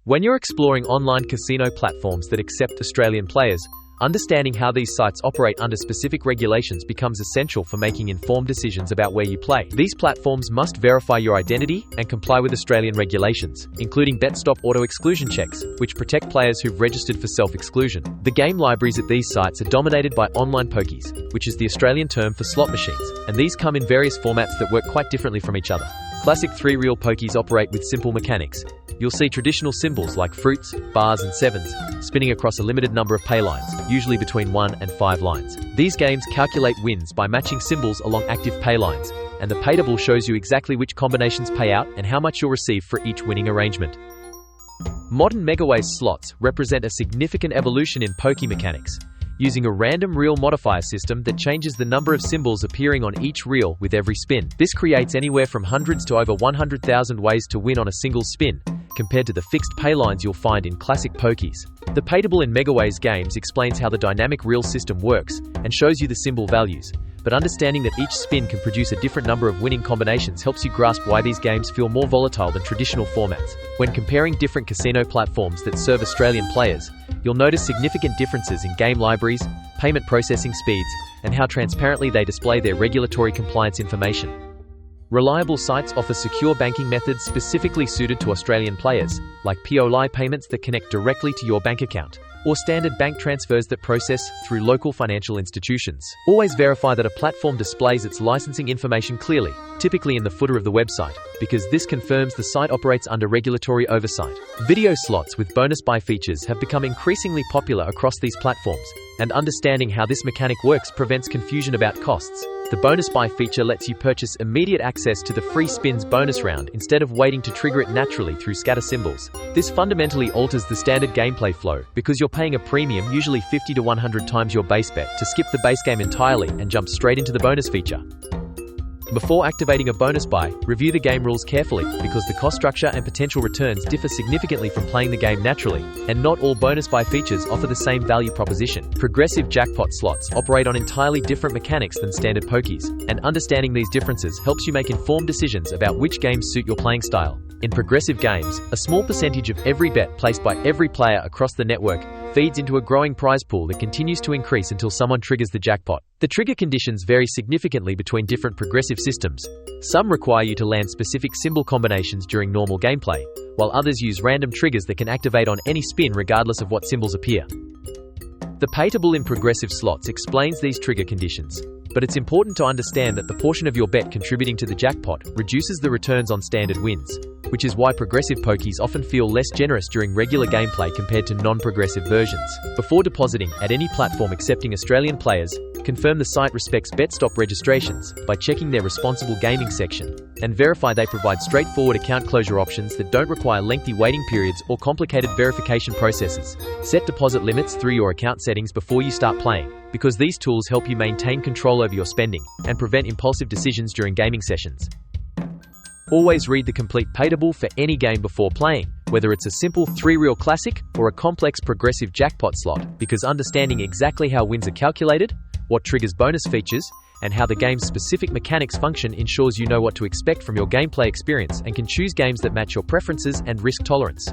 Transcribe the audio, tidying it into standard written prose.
When you're exploring online casino platforms that accept Australian players, understanding how these sites operate under specific regulations becomes essential for making informed decisions about where you play. These platforms must verify your identity and comply with Australian regulations, including bet-stop auto-exclusion checks, which protect players who've registered for self-exclusion. The game libraries at these sites are dominated by online pokies, which is the Australian term for slot machines, and these come in various formats that work quite differently from each other. Classic 3 Real pokies operate with simple mechanics. You'll see traditional symbols like fruits, bars and sevens spinning across a limited number of pay lines, usually between 1 and 5 lines. These games calculate wins by matching symbols along active pay lines, and the pay table shows you exactly which combinations pay out and how much you'll receive for each winning arrangement. Modern Megaways slots represent a significant evolution in pokie mechanics, using a random reel modifier system that changes the number of symbols appearing on each reel with every spin. This creates anywhere from hundreds to over 100,000 ways to win on a single spin, compared to the fixed pay lines you'll find in classic pokies. The pay table in Megaways games explains how the dynamic reel system works and shows you the symbol values, but understanding that each spin can produce a different number of winning combinations helps you grasp why these games feel more volatile than traditional formats. When comparing different casino platforms that serve Australian players, you'll notice significant differences in game libraries, payment processing speeds, and how transparently they display their regulatory compliance information. Reliable sites offer secure banking methods specifically suited to Australian players, like POLI payments that connect directly to your bank account, or standard bank transfers that process through local financial institutions. Always verify that a platform displays its licensing information clearly, typically in the footer of the website, because this confirms the site operates under regulatory oversight. Video slots with bonus buy features have become increasingly popular across these platforms, and understanding how this mechanic works prevents confusion about costs. The bonus buy feature lets you purchase immediate access to the free spins bonus round instead of waiting to trigger it naturally through scatter symbols. This fundamentally alters the standard gameplay flow, because you're paying a premium, usually 50 to 100 times your base bet, to skip the base game entirely and jump straight into the bonus feature. Before activating a bonus buy, review the game rules carefully, because the cost structure and potential returns differ significantly from playing the game naturally, and not all bonus buy features offer the same value proposition. Progressive jackpot slots operate on entirely different mechanics than standard pokies, and understanding these differences helps you make informed decisions about which games suit your playing style. In progressive games, a small percentage of every bet placed by every player across the network feeds into a growing prize pool that continues to increase until someone triggers the jackpot. The trigger conditions vary significantly between different progressive systems. Some require you to land specific symbol combinations during normal gameplay, while others use random triggers that can activate on any spin regardless of what symbols appear. The pay table in progressive slots explains these trigger conditions, but it's important to understand that the portion of your bet contributing to the jackpot reduces the returns on standard wins, which is why progressive pokies often feel less generous during regular gameplay compared to non-progressive versions. Before depositing at any platform accepting Australian players, confirm the site respects bet-stop registrations by checking their responsible gaming section, and verify they provide straightforward account closure options that don't require lengthy waiting periods or complicated verification processes. Set deposit limits through your account settings before you start playing, because these tools help you maintain control over your spending and prevent impulsive decisions during gaming sessions. Always read the complete pay table for any game before playing, whether it's a simple 3 Real classic or a complex progressive jackpot slot, because understanding exactly how wins are calculated, what triggers bonus features, and how the game's specific mechanics function ensures you know what to expect from your gameplay experience and can choose games that match your preferences and risk tolerance.